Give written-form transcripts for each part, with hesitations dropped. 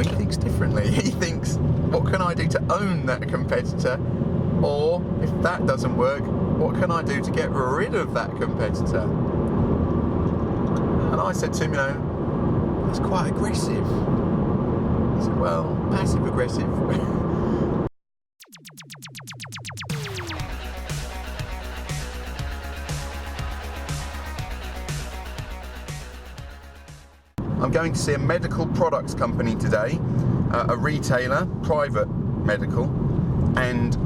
he thinks differently. He thinks, what can I do to own that competitor? Or, if that doesn't work, what can I do to get rid of that competitor? And I said to him, that's quite aggressive. He said, well, passive aggressive. I'm going to see a medical products company today, a retailer, private medical, and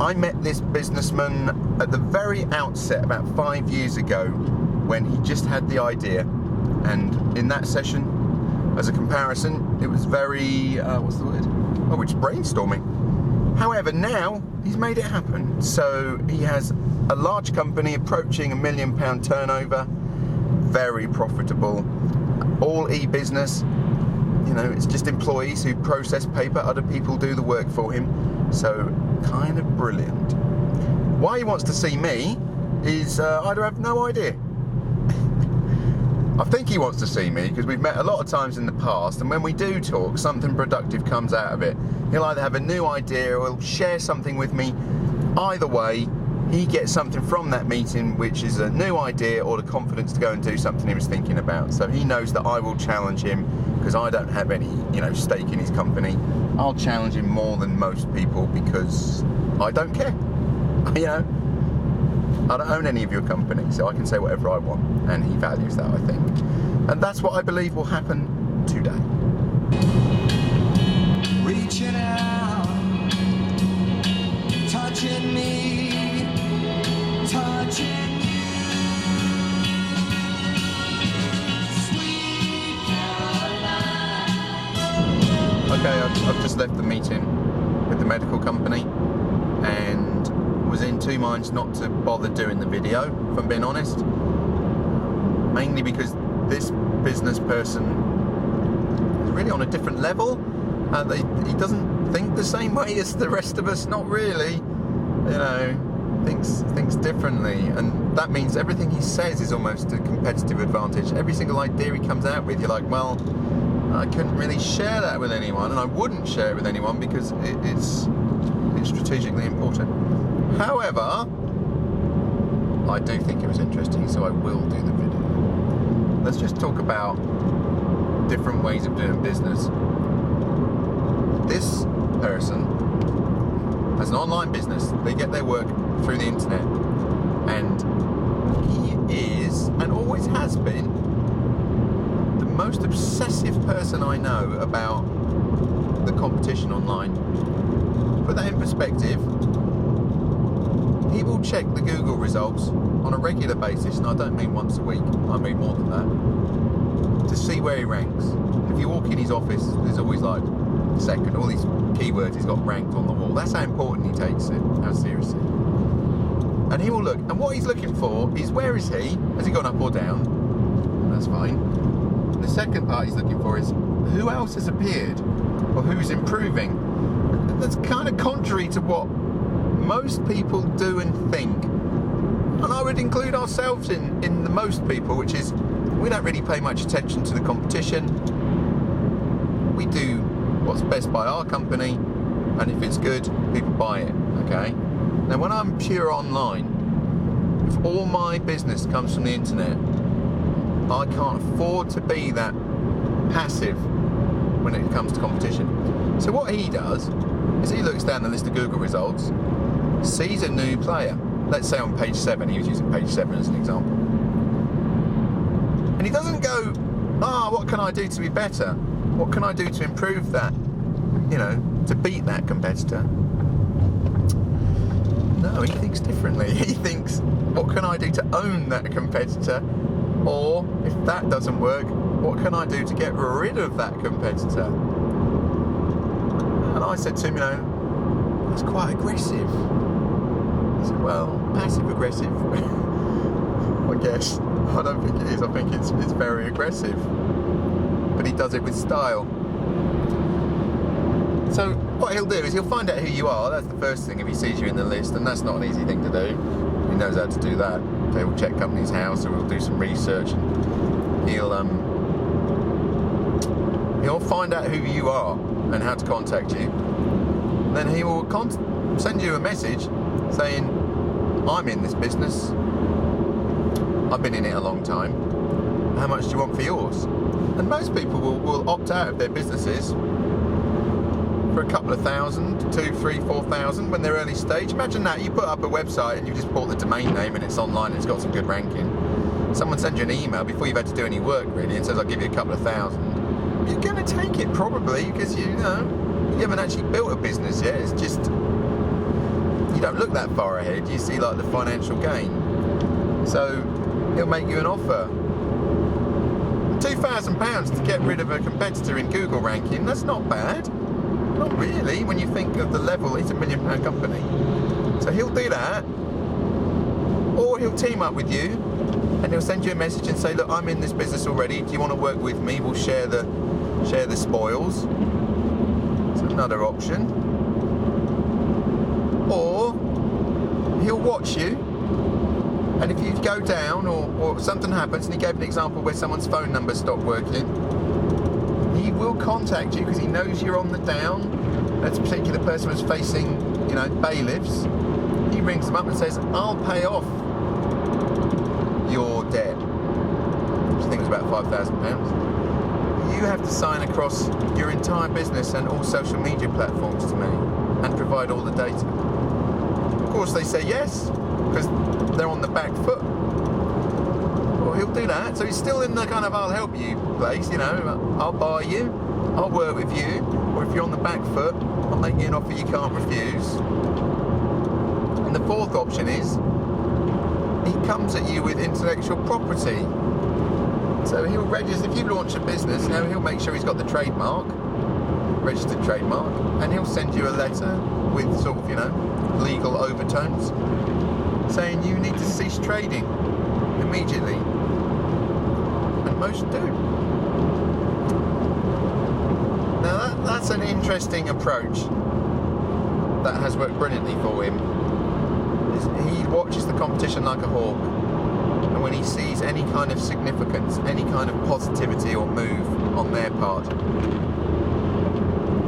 I met this businessman at the very outset about 5 years ago when he just had the idea, and in that session, as a comparison, it was very, what's the word? Oh, it's brainstorming. However, now he's made it happen. So he has a large company approaching £1 million turnover, very profitable, all e-business. It's just employees who process paper, other people do the work for him. So, kind of brilliant. Why he wants to see me is, I have no idea. I think he wants to see me because we've met a lot of times in the past, and when we do talk, something productive comes out of it. He'll either have a new idea or he'll share something with me. Either way, he gets something from that meeting, which is a new idea or the confidence to go and do something he was thinking about. So he knows that I will challenge him because I don't have any, stake in his company. I'll challenge him more than most people because I don't care. I don't own any of your company, so I can say whatever I want, and he values that, I think. And that's what I believe will happen today. Reaching out, touching me, touching you. Sweet Caroline. Okay, I've just left the meeting with the medical company and was in two minds not to bother doing the video, if I'm being honest. Mainly because this business person is really on a different level. He doesn't think the same way as the rest of us, not really. Thinks differently, and that means everything he says is almost a competitive advantage. Every single idea he comes out with, you're like, well, I couldn't really share that with anyone, and I wouldn't share it with anyone because it's strategically important. However, I do think it was interesting, so I will do the video. Let's just talk about different ways of doing business. This person has an online business. They get their work through the internet, and he is, and always has been, the most obsessive person I know about the competition online. Put that in perspective. He will check the Google results on a regular basis, and I don't mean once a week, I mean more than that, to see where he ranks. If you walk in his office, there's always like second, all these keywords he's got ranked on the wall. That's how important he takes it, how seriously. And he will look, and what he's looking for is, where is he? Has he gone up or down? That's fine. And the second part he's looking for is, who else has appeared? Or who's improving? That's kind of contrary to what most people do and think. And I would include ourselves in the most people, which is, we don't really pay much attention to the competition. We do what's best by our company, and if it's good, people buy it, okay? Now, when I'm pure online, if all my business comes from the internet, I can't afford to be that passive when it comes to competition. So what he does is he looks down the list of Google results, sees a new player. Let's say on page 7, he was using page 7 as an example. And he doesn't go, what can I do to be better? What can I do to improve that? To beat that competitor? No, he thinks differently. He thinks, what can I do to own that competitor? Or, if that doesn't work, what can I do to get rid of that competitor? And I said to him, that's quite aggressive. He said, well, passive aggressive. I guess. I don't think it is. I think it's very aggressive. But he does it with style. So what he'll do is he'll find out who you are. That's the first thing if he sees you in the list, and that's not an easy thing to do. He knows how to do that. So he'll check company's house, or he'll do some research, and he'll he'll find out who you are and how to contact you. Then he will send you a message saying, I'm in this business, I've been in it a long time, how much do you want for yours? And most people will opt out of their businesses for a couple of thousand, 2, 3, 4,000 when they're early stage. Imagine that, you put up a website and you just bought the domain name and it's online and it's got some good ranking. Someone sends you an email before you've had to do any work really and says, I'll give you a couple of thousand. You're going to take it probably because you haven't actually built a business yet. It's just, you don't look that far ahead. You see like the financial gain. So he'll make you an offer. £2,000 to get rid of a competitor in Google ranking, that's not bad. Not really, when you think of the level. It's £1 million company. So he'll do that, or he'll team up with you and he'll send you a message and say, look, I'm in this business already, do you want to work with me? We'll share the spoils. It's another option. Or he'll watch you, and if you go down or something happens, and he gave an example where someone's phone number stopped working, he will contact you because he knows you're on the down. That particular person was facing, bailiffs. He rings them up and says, I'll pay off your debt, which I think was about £5,000. You have to sign across your entire business and all social media platforms to me and provide all the data. Of course they say yes, because they're on the back foot. Well, he'll do that. So he's still in the kind of I'll help you place, I'll buy you, I'll work with you, or if you're on the back foot, I'll make you an offer you can't refuse. And the fourth option is he comes at you with intellectual property. So he'll register, if you launch a business, he'll make sure he's got the trademark, registered trademark, and he'll send you a letter with sort of, legal overtones saying you need to cease trading immediately. And most do. Now that's an interesting approach that has worked brilliantly for him. He watches the competition like a hawk, and when he sees any kind of significance, any kind of positivity or move on their part,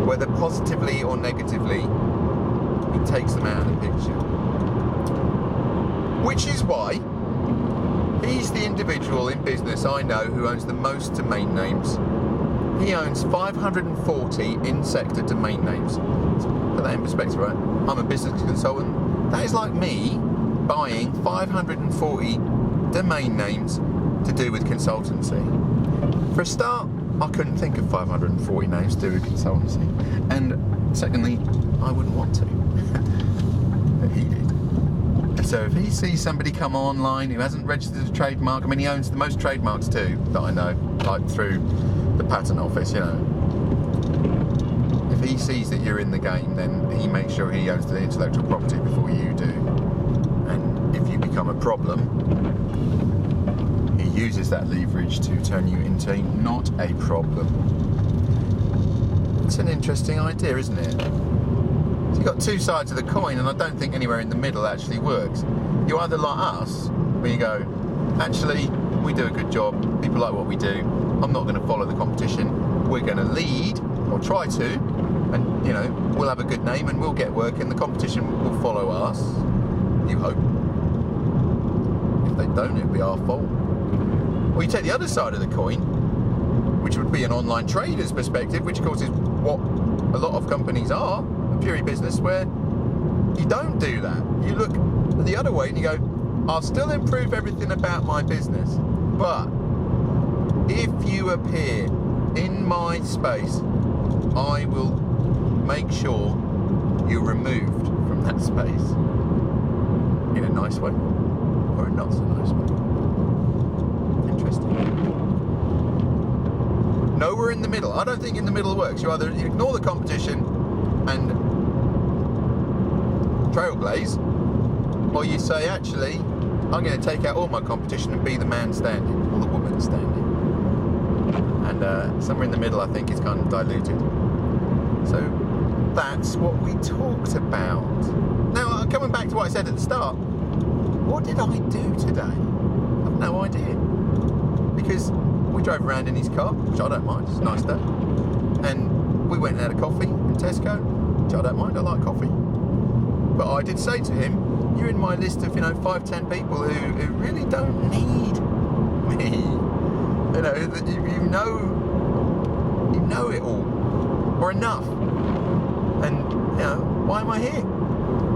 whether positively or negatively, he takes them out of the picture. Which is why he's the individual in business I know who owns the most domain names. He owns 540 in-sector domain names. So put that in perspective, right? I'm a business consultant. That is like me buying 540 domain names to do with consultancy. For a start, I couldn't think of 540 names to do with consultancy. And secondly, I wouldn't want to. But he did. And so if he sees somebody come online who hasn't registered a trademark, he owns the most trademarks too, that I know, like through the patent office, If he sees that you're in the game, then he makes sure he owns the intellectual property before you do. And if you become a problem, he uses that leverage to turn you into not a problem. It's an interesting idea, isn't it? So you've got two sides of the coin, and I don't think anywhere in the middle actually works. You're either like us, where you go, actually, we do a good job, people like what we do, I'm not going to follow the competition, we're going to lead, or try to, and we'll have a good name and we'll get work and the competition will follow us, you hope. If they don't, it'll be our fault. Or you take the other side of the coin, which would be an online trader's perspective, which of course is what a lot of companies are, a pure business, where you don't do that. You look the other way and you go, I'll still improve everything about my business, but if you appear in my space, I will make sure you're removed from that space in a nice way or a not so nice way. Interesting. Nowhere in the middle. I don't think in the middle works. You either ignore the competition and trailblaze, or you say, actually, I'm going to take out all my competition and be the man standing, or the woman standing. And somewhere in the middle, I think, is kind of diluted. So that's what we talked about. Now, coming back to what I said at the start, what did I do today? I've no idea. Because we drove around in his car, which I don't mind, it's a nice day. And we went and had a coffee in Tesco, which I don't mind, I like coffee. But I did say to him, you're in my list of, 5-10 people who really don't need me. That you know it all, or enough. And, why am I here?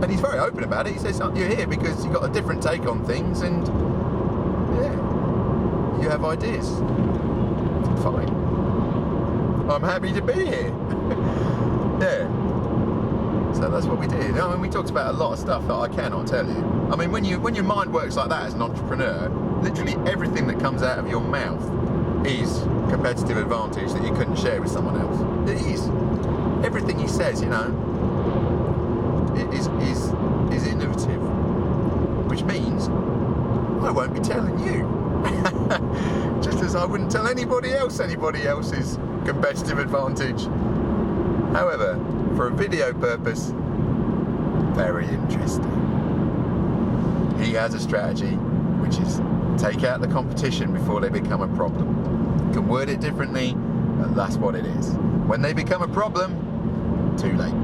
And he's very open about it. He says, you're here because you've got a different take on things and, you have ideas. Fine. I'm happy to be here. Yeah. So that's what we did. We talked about a lot of stuff that I cannot tell you. When your mind works like that as an entrepreneur, literally everything that comes out of your mouth is competitive advantage that you couldn't share with someone else. It is. Everything he says, is innovative, which means I won't be telling you. Just as I wouldn't tell anybody else's competitive advantage. However, for a video purpose, very interesting. He has a strategy, which is take out the competition before they become a problem. You can word it differently, but that's what it is. When they become a problem, too late.